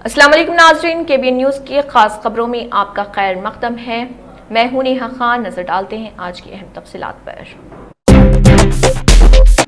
السلام علیکم ناظرین، KBN نیوز کی خاص خبروں میں آپ کا خیر مقدم ہے۔ میں ہوں نیہا خان۔ نظر ڈالتے ہیں آج کی اہم تفصیلات پر۔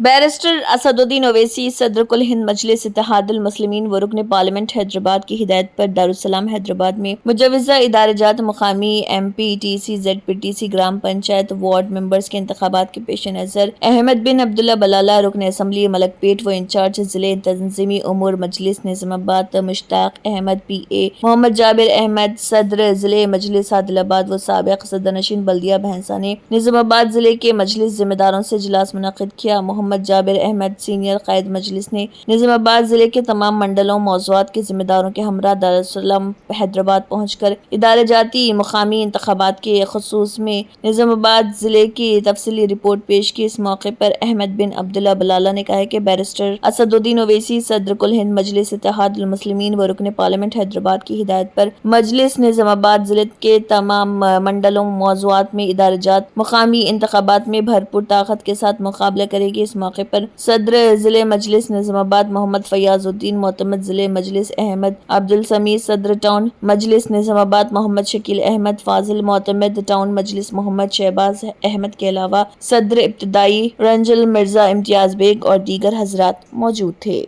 بیرسٹر اسد الدین اویسی صدر کل ہند مجلس اتحاد المسلمین و رکن پارلیمنٹ حیدرآباد کی ہدایت پر دارالسلام حیدرآباد میں مجوزہ ادارہ جات مقامی MPTC ZPTC gram panchayat ward members کے انتخابات کے پیش نظر احمد بن عبداللہ بلالہ رکن اسمبلی ملک پیٹ و انچارج ضلع تنظیمی امور مجلس نظام آباد مشتاق احمد PA محمد جابر احمد صدر ضلع مجلس عادل آباد و سابق صدر نشین بلدیہ بھینسہ نے نظام آباد ضلع کے مجلس ذمہ داروں سے اجلاس منعقد کیا۔ محمد جابر احمد سینئر قائد مجلس نے نظام آباد ضلع کے تمام منڈلوں موضوعات کے ذمہ داروں کے ہمراہ دارالسلام حیدرآباد پہنچ کر ادارہ جاتی مقامی انتخابات کے خصوص میں نظام آباد ضلع کی تفصیلی رپورٹ پیش کی۔ اس موقع پر احمد بن عبداللہ بلالہ نے کہا کہ بیرسٹر اسد الدین اویسی صدر کل ہند مجلس اتحاد المسلمین و رکن پارلیمنٹ حیدرآباد کی ہدایت پر مجلس نظام آباد ضلع کے تمام منڈلوں موضوعات میں ادارہ جات مقامی انتخابات میں بھرپور طاقت کے ساتھ مقابلہ کرے گی۔ اس موقع پر صدر ضلع مجلس نظام آباد محمد فیاض الدین، معتمد ضلع مجلس احمد عبدالسمیع، صدر ٹاؤن مجلس نظام آباد محمد شکیل احمد فاضل، معتمد ٹاؤن مجلس محمد شہباز احمد کے علاوہ صدر ابتدائی رنجل مرزا امتیاز بیگ اور دیگر حضرات موجود تھے۔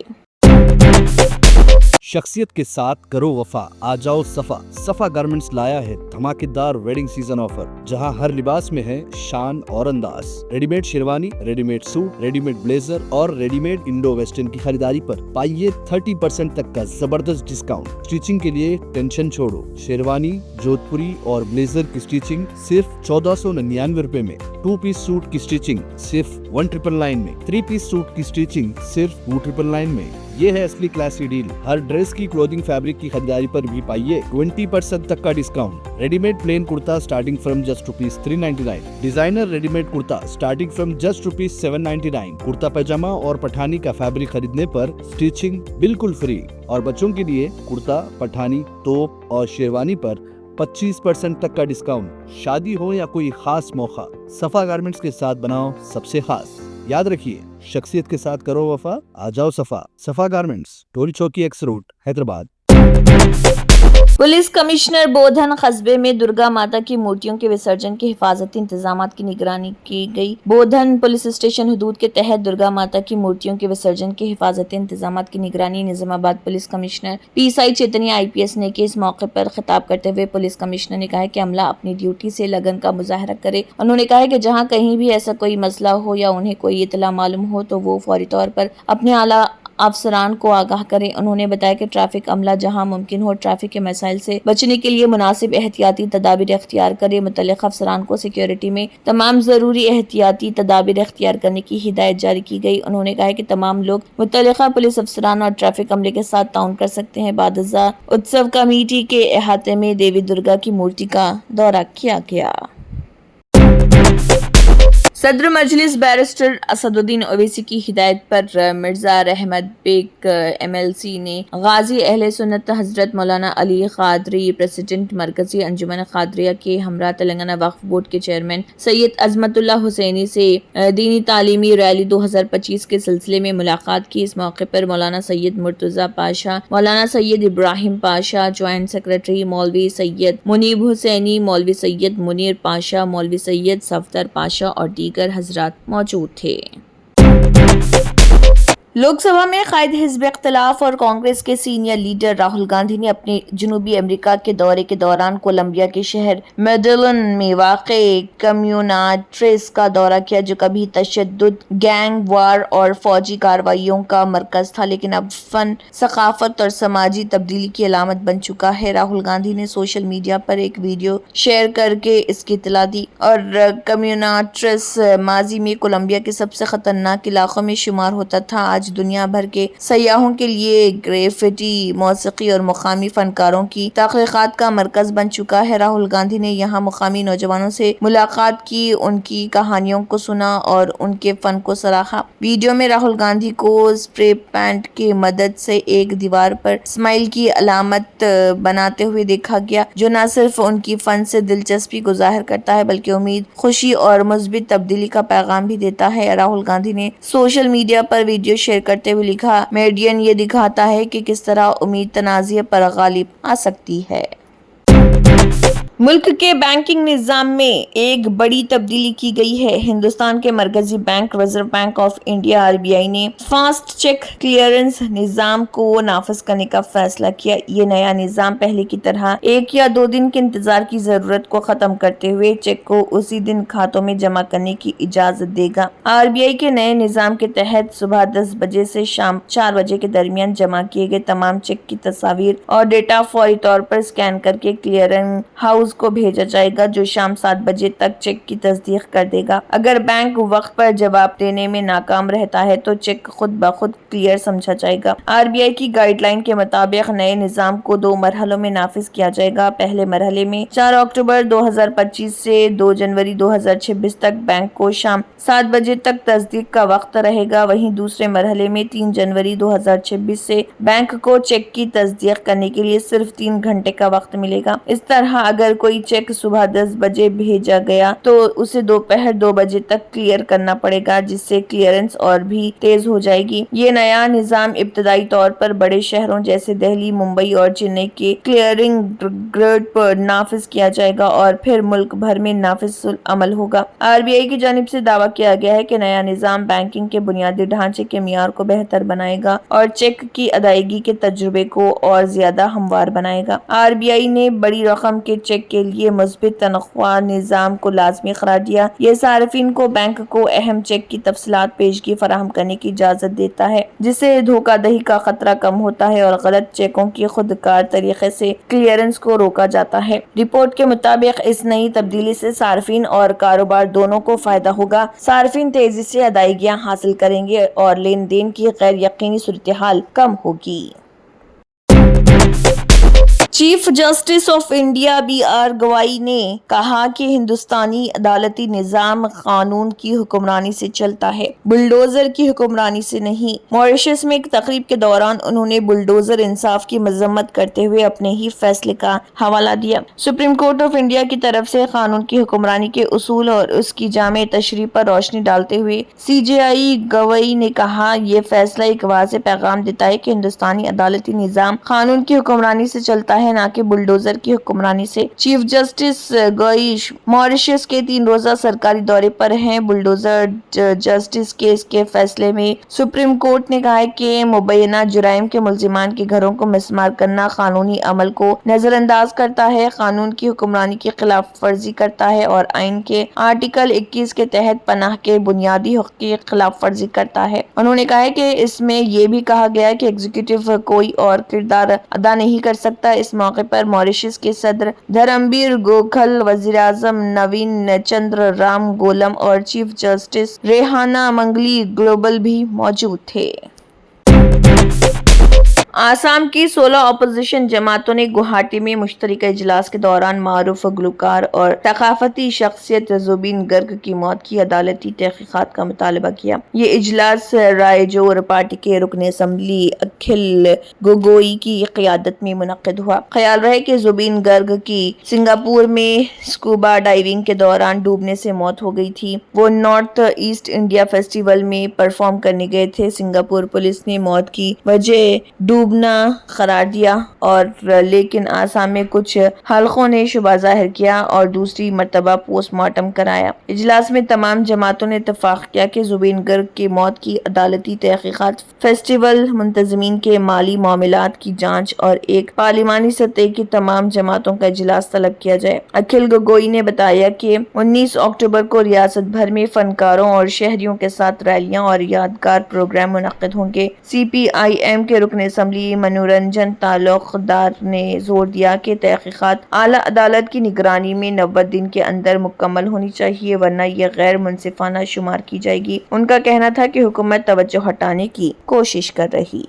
شخصیت کے ساتھ کرو وفا، آ جاؤ صفا گارمنٹس لایا ہے دھماکے دار ویڈنگ سیزن آفر، جہاں ہر لباس میں ہے شان اور انداز۔ Ready made sherwani, ready made suit, ready made blazer اور ریڈی میڈ انڈو ویسٹرن کی خریداری پر پائیے 30% تک کا زبردست ڈسکاؤنٹ۔ اسٹیچنگ کے لیے ٹینشن چھوڑو، شیروانی، جودھ پوری اور بلیزر کی اسٹیچنگ صرف 1499 روپے میں، 2 پیس سوٹ کی اسٹیچنگ صرف 1999 میں، 3 پیس سوٹ کی اسٹیچنگ صرف 2999 میں۔ یہ ہے اصلی کلاسی ڈیل۔ ہر ڈریس کی کلودنگ فیبرک کی خریداری پر بھی پائیے 20% تک کا ڈسکاؤنٹ۔ ریڈی میڈ پلین کرتا starting from just ₹399، designer ready made کرتا سٹارٹنگ فرام جسٹ ₹799۔ کرتا پائجامہ اور پٹھانی کا فیبرک خریدنے پر اسٹیچنگ بالکل فری، اور بچوں کے لیے کرتا، پٹھانی، توپ اور شیروانی پر 25% تک کا ڈسکاؤنٹ۔ شادی ہو یا کوئی خاص موقع، صفا گارمنٹس کے ساتھ بناؤ سب سے خاص۔ یاد رکھیے، شخصیت کے ساتھ کرو وفا، آ جاؤ صفا garments, Toli Chowki X road, Hyderabad. Police commissioner Bodhan قصبے میں درگا ماتا کی مورتیوں کے وسرجن کے حفاظتی انتظامات کی نگرانی کی گئی۔ بودھن پولیس اسٹیشن حدود کے تحت درگا ماتا کی مورتیوں کے وسرجن کے حفاظتی انتظامات کی نگرانی نظام آباد police commissioner PSI Chaitanya IPS نے کی۔ اس موقع پر خطاب کرتے ہوئے پولیس کمشنر نے کہا کہ عملہ اپنی ڈیوٹی سے لگن کا مظاہرہ کرے۔ انہوں نے کہا کہ جہاں کہیں بھی ایسا کوئی مسئلہ ہو یا انہیں کوئی اطلاع معلوم ہو تو وہ فوری طور پر اپنے اعلیٰ افسران کو آگاہ کریں۔ انہوں نے بتایا کہ ٹریفک عملہ جہاں ممکن ہو ٹریفک کے مسائل سے بچنے کے لیے مناسب احتیاطی تدابیر اختیار کرے۔ متعلقہ افسران کو سیکیورٹی میں تمام ضروری احتیاطی تدابیر اختیار کرنے کی ہدایت جاری کی گئی۔ انہوں نے کہا کہ تمام لوگ متعلقہ پولیس افسران اور ٹریفک عملے کے ساتھ تعاون کر سکتے ہیں۔ بعد ازاں اتسو کمیٹی کے احاطے میں دیوی درگا کی مورتی کا دورہ کیا گیا۔ صدر مجلس بیرسٹر اسد الدین اویسی کی ہدایت پر مرزا رحمت بیگ MLC نے غازی اہل سنت حضرت مولانا علی قادری پریزیڈنٹ مرکزی انجمن قادریہ کے ہمراہ تلنگانہ وقف بورڈ کے چیئرمین سید عظمت اللہ حسینی سے دینی تعلیمی ریلی 2025 کے سلسلے میں ملاقات کی۔ اس موقع پر مولانا سید مرتضی پاشا، مولانا سید ابراہیم پاشا، جوائنٹ سیکرٹری مولوی سید منیب حسینی، مولوی سید منیر پاشا، مولوی سید صفدر پاشا اور دیگر حضرات موجود تھے۔ لوک سبھا میں قائد حزب اختلاف اور کانگریس کے سینئر لیڈر راہل گاندھی نے اپنے جنوبی امریکہ کے دورے کے دوران کولمبیا کے شہر میڈلن میں واقع کمیونٹریس کا دورہ کیا، جو کبھی تشدد، گینگ وار اور فوجی کارروائیوں کا مرکز تھا لیکن اب فن، ثقافت اور سماجی تبدیلی کی علامت بن چکا ہے۔ راہل گاندھی نے سوشل میڈیا پر ایک ویڈیو شیئر کر کے اس کی اطلاع دی، اور کمیونٹریس ماضی میں کولمبیا کے سب سے خطرناک علاقوں میں شمار ہوتا تھا۔ آج دنیا بھر کے سیاحوں کے لیے گریفٹی، موسیقی اور مقامی فنکاروں کی تخلیقات کا مرکز بن چکا ہے۔ راہل گاندھی نے یہاں مقامی نوجوانوں سے ملاقات کی، ان کی کہانیوں کو سنا اور ان کے فن کو سراہا۔ ویڈیو میں راہل گاندھی کو اسپرے پینٹ کی مدد سے ایک دیوار پر اسمائل کی علامت بناتے ہوئے دیکھا گیا، جو نہ صرف ان کی فن سے دلچسپی کو ظاہر کرتا ہے بلکہ امید، خوشی اور مثبت تبدیلی کا پیغام بھی دیتا ہے۔ راہل گاندھی نے سوشل میڈیا پر ویڈیو شیئر شیئر کرتے ہوئے لکھا، میڈین یہ دکھاتا ہے کہ کس طرح امید تنازع پر غالب آ سکتی ہے۔ ملک کے بینکنگ نظام میں ایک بڑی تبدیلی کی گئی ہے۔ ہندوستان کے مرکزی bank reserve bank of India RBI نے فاسٹ چیک کلیئرنس نظام کو نافذ کرنے کا فیصلہ کیا۔ یہ نیا نظام پہلے کی طرح 1 یا 2 دن کے انتظار کی ضرورت کو ختم کرتے ہوئے چیک کو اسی دن کھاتوں میں جمع کرنے کی اجازت دے گا۔ RBI کے نئے نظام کے تحت صبح 10 بجے سے شام 4 بجے کے درمیان جمع کیے گئے تمام چیک کی تصاویر اور ڈیٹا فوری طور پر اسکین کر کے کلیئرنگ ہاؤس کو بھیجا جائے گا، جو شام 7 بجے تک چیک کی تصدیق کر دے گا۔ اگر بینک وقت پر جواب دینے میں ناکام رہتا ہے تو چیک خود بخود کلیئر سمجھا جائے گا۔ RBI کی گائیڈ لائن کے مطابق نئے نظام کو 2 مرحلوں میں نافذ کیا جائے گا۔ پہلے مرحلے میں 4 اکتوبر 2025 سے 2 جنوری 2026 تک بینک کو شام 7 بجے تک تصدیق کا وقت رہے گا، وہیں دوسرے مرحلے میں 3 جنوری 2026 سے بینک کو چیک کی تصدیق کرنے کے لیے صرف 3 گھنٹے کا وقت ملے گا۔ اس طرح اگر کوئی چیک صبح 10 بجے بھیجا گیا تو اسے دوپہر 2 بجے تک کلیئر کرنا پڑے گا، جس سے کلیئرنس اور بھی تیز ہو جائے گی۔ یہ نیا نظام ابتدائی طور پر بڑے شہروں جیسے دہلی، ممبئی اور چنئی کے کلیئرنگ گریڈ پر نافذ کیا جائے گا اور پھر ملک بھر میں نافذ العمل ہوگا۔ RBI کی جانب سے دعویٰ کیا گیا ہے کہ نیا نظام بینکنگ کے بنیادی ڈھانچے کے معیار کو بہتر بنائے گا اور چیک کی ادائیگی کے تجربے کو اور زیادہ ہموار بنائے گا۔ RBI نے بڑی رقم کے چیک کے لیے مثبت تنخواہ نظام کو لازمی قرار دیا۔ یہ صارفین کو بینک کو اہم چیک کی تفصیلات پیشگی فراہم کرنے کی اجازت دیتا ہے، جس سے دھوکہ دہی کا خطرہ کم ہوتا ہے اور غلط چیکوں کی خودکار طریقے سے کلیئرنس کو روکا جاتا ہے۔ رپورٹ کے مطابق اس نئی تبدیلی سے صارفین اور کاروبار دونوں کو فائدہ ہوگا۔ صارفین تیزی سے ادائیگیاں حاصل کریں گے اور لین دین کی غیر یقینی صورتحال کم ہوگی۔ Chief justice of India BR گوئی نے کہا کہ ہندوستانی عدالتی نظام قانون کی حکمرانی سے چلتا ہے، بلڈوزر کی حکمرانی سے نہیں۔ ماریشس میں ایک تقریب کے دوران انہوں نے بلڈوزر انصاف کی مذمت کرتے ہوئے اپنے ہی فیصلے کا حوالہ دیا۔ سپریم کورٹ آف انڈیا کی طرف سے قانون کی حکمرانی کے اصول اور اس کی جامع تشریح پر روشنی ڈالتے ہوئے CJI گوئی نے کہا، یہ فیصلہ ایک واضح پیغام دیتا ہے کہ ہندوستانی عدالتی نظام قانون کی حکمرانی سے چلتا ہے، نہ کہ بلڈوزر کی حکمرانی سے۔ چیف جسٹس گوئی ماریشس کے 3 روزہ سرکاری دورے پر ہیں۔ بلڈوزر جسٹس کیس کے فیصلے میں سپریم کورٹ نے کہا ہے کہ مبینہ جرائم کے ملزمان کے گھروں کو مسمار کرنا قانونی عمل کو نظر انداز کرتا ہے، قانون کی حکمرانی کی خلاف ورزی کرتا ہے اور آئین کے آرٹیکل 21 کے تحت پناہ کے بنیادی حقوق کی خلاف ورزی کرتا ہے۔ انہوں نے کہا کہ اس میں یہ بھی کہا گیا ہے کہ ایگزیکٹو کوئی اور کردار ادا نہیں کر سکتا۔ اس موقع پر ماریشس کے صدر دھرمبیر گوکھل، وزیر اعظم نوین چندر رام گولم اور چیف جسٹس ریحانہ منگلی گلوبل بھی موجود تھے۔ آسام کی 16 اپوزیشن جماعتوں نے گوہاٹی میں مشترکہ اجلاس کے دوران معروف گلوکار اور ثقافتی شخصیت زوبین گرگ کی موت کی عدالتی تحقیقات کا مطالبہ کیا۔ یہ اجلاس رائے جور پارٹی کے رکن اسمبلی اکھل گوگوئی کی قیادت میں منعقد ہوا۔ خیال رہے کہ زوبین گرگ کی سنگاپور میں اسکوبا ڈائیونگ کے دوران ڈوبنے سے موت ہو گئی تھی۔ وہ نارتھ ایسٹ انڈیا فیسٹیول میں پرفارم کرنے گئے تھے۔ سنگاپور پولیس نے موت کی وجہ ڈوبنا قرار دیا اور لیکن آسام میں کچھ حلقوں نے شبہ ظاہر کیا اور دوسری مرتبہ پوسٹ مارٹم کرایا۔ اجلاس میں تمام جماعتوں نے اتفاق کیا کہ زوبین گرگ کی موت کی عدالتی تحقیقات، فیسٹیول منتظمین کے مالی معاملات کی جانچ اور ایک پارلیمانی سطح کی تمام جماعتوں کا اجلاس طلب کیا جائے۔ اکھل گوگوئی نے بتایا کہ 19 اکتوبر کو ریاست بھر میں فنکاروں اور شہریوں کے ساتھ ریلیاں اور یادگار پروگرام منعقد ہوں گے۔ CPIM کے رکن اسمبلی منورنجن تعلق دار نے زور دیا کہ تحقیقات اعلیٰ عدالت کی نگرانی میں 90 دن کے اندر مکمل ہونی چاہیے، ورنہ یہ غیر منصفانہ شمار کی جائے گی۔ ان کا کہنا تھا کہ حکومت توجہ ہٹانے کی کوشش کر رہی۔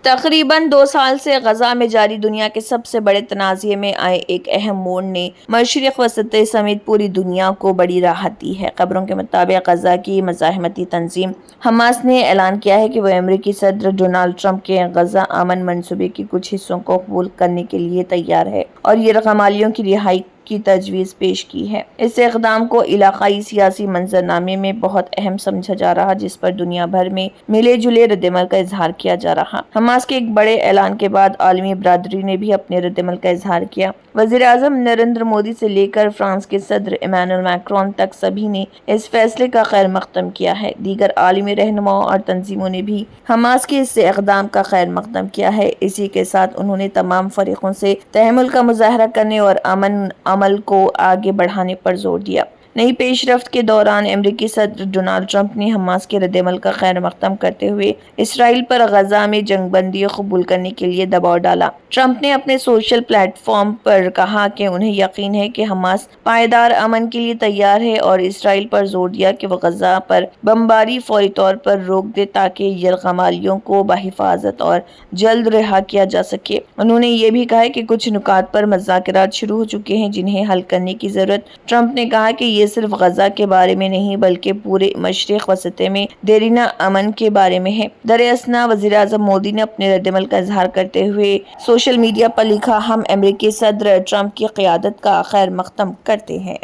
تقریباً 2 سال سے غزہ میں جاری دنیا کے سب سے بڑے تنازع میں آئے ایک اہم موڑ نے مشرق وسط سمیت پوری دنیا کو بڑی راحت دی ہے۔ خبروں کے مطابق غزہ کی مزاحمتی تنظیم حماس نے اعلان کیا ہے کہ وہ امریکی صدر ڈونلڈ ٹرمپ کے غزہ امن منصوبے کے کچھ حصوں کو قبول کرنے کے لیے تیار ہے اور یہ غمالیوں کی رہائی کی تجویز پیش کی ہے۔ اس اقدام کو علاقائی سیاسی منظرنامے میں بہت اہم سمجھا جا رہا، جس پر دنیا بھر میں ملے جلے رد عمل کا اظہار کیا جا رہا۔ حماس کے ایک بڑے اعلان کے بعد عالمی برادری نے بھی اپنے رد عمل کا اظہار کیا۔ وزیر اعظم نریندر مودی سے لے کر فرانس کے صدر ایمانوئل میکرون تک سبھی نے اس فیصلے کا خیر مقدم کیا ہے۔ دیگر عالمی رہنماؤں اور تنظیموں نے بھی حماس کے اس اقدام کا خیر مقدم کیا ہے۔ اسی کے ساتھ انہوں نے تمام فریقوں سے تحمل کا مظاہرہ کرنے اور امن عمل کو آگے بڑھانے پر زور دیا۔ نئی پیش رفت کے دوران امریکی صدر ڈونلڈ ٹرمپ نے حماس کے رد عمل کا خیر مقدم کرتے ہوئے اسرائیل پر غزہ میں جنگ بندی قبول کرنے کے لیے دباؤ ڈالا۔ ٹرمپ نے اپنے سوشل پلیٹ فارم پر کہا کہ انہیں یقین ہے کہ حماس پائیدار امن کے لیے تیار ہے اور اسرائیل پر زور دیا کہ وہ غزہ پر بمباری فوری طور پر روک دے تاکہ یرغمالیوں کو بحفاظت اور جلد رہا کیا جا سکے۔ انہوں نے یہ بھی کہا کہ کچھ نکات پر مذاکرات شروع ہو چکے ہیں جنہیں حل کرنے کی ضرورت۔ ٹرمپ نے کہا کہ یہ صرف غزہ کے بارے میں نہیں بلکہ پورے مشرق وسط میں دیرینہ امن کے بارے میں ہے۔ دراصل وزیر اعظم مودی نے اپنے رد عمل کا اظہار کرتے ہوئے سوشل میڈیا پر لکھا، ہم امریکی صدر ٹرمپ کی قیادت کا خیر مقدم کرتے ہیں۔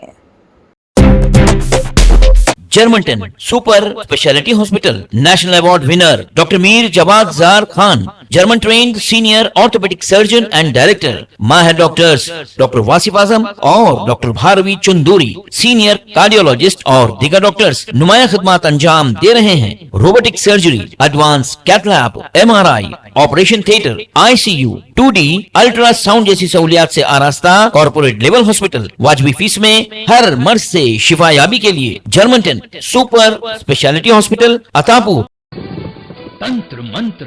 Germanten super speciality hospital national award winner doctor Mir Jawad Zar Khan, German trained senior orthopaedic surgeon and director, ماہر ڈاکٹرز ڈاکٹر واصف اعظم اور doctor Bharavi Chanduri, senior cardiologist اور دیگر ڈاکٹرز نمایاں خدمات انجام دے رہے ہیں۔ Robotic surgery, advance cath lab, MRI، operation theatre, ICU، 2D ultra sound جیسی سہولیات سے آراستہ کارپوریٹ لیول ہاسپٹل، واجبی فیس میں ہر مرض سے شفا یابی کے لیے جرمنٹن سپر اسپیشلٹی ہاسپٹل عطاپور۔ తంత్ర మంత్ర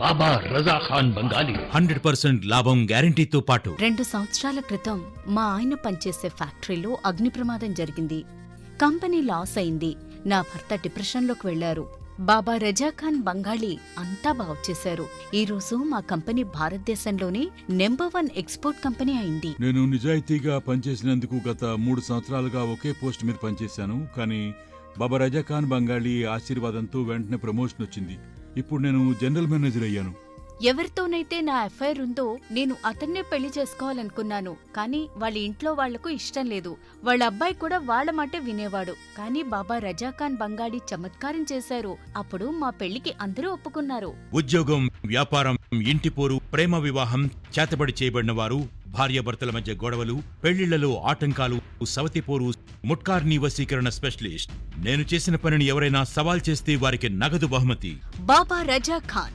బాబా రజా ఖాన్ బంగాలి 100% లాభం గ్యారంటీతో పాటు 2 సంవత్సరాల క్రితం మా ఆయన పనిచేసే ఫ్యాక్టరీలో అగ్ని ప్రమాదం జరిగింది. కంపెనీ లాస్ అయింది. నా భర్త డిప్రెషన్లోకి వెళ్లారు. బాబా రజాఖాన్ బంగాళీ అంతా బాగుచేశారు. ఈ రోజు మా కంపెనీ భారతదేశంలోనే నెంబర్ 1 ఎక్స్పోర్ట్ కంపెనీ అయింది. నేను నిజాయితీగా పనిచేసినందుకు గత 3 సంవత్సరాలుగా ఒకే పోస్ట్ మీద పనిచేశాను. కానీ బాబా రజాఖాన్ బంగాళీ ఆశీర్వాదంతో వెంటనే ప్రమోషన్ వచ్చింది. ఇప్పుడు నేను జనరల్ మేనేజర్ అయ్యాను. ఎవరితోనైతే నా ఎఫ్ఐఆర్ ఉందో నేను అతన్నే పెళ్లి చేసుకోవాలనుకున్నాను. కానీ వాళ్ళ ఇంట్లో వాళ్లకు ఇష్టం లేదు. వాళ్ళ అబ్బాయి కూడా వాళ్ళ మాటే వినేవాడు. కానీ బాబా రజాఖాన్ బంగాళీ చమత్కారం చేశారు. అప్పుడు మా పెళ్లికి అందరూ ఒప్పుకున్నారు. ఉద్యోగం, వ్యాపారం, ఇంటి పోరు, ప్రేమ వివాహం, చేతబడి చేయబడిన వారు, భార్యాభర్తల మధ్య గొడవలు, పెళ్లిళ్లలో ఆటంకాలు, సవతిపోరు, ముట్కార్ని వశీకరణ స్పెషలిస్ట్. నేను చేసిన పనిని ఎవరైనా సవాల్ చేస్తే వారికి నగదు బహుమతి. బాబా రజాఖాన్,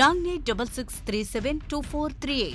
9866372438।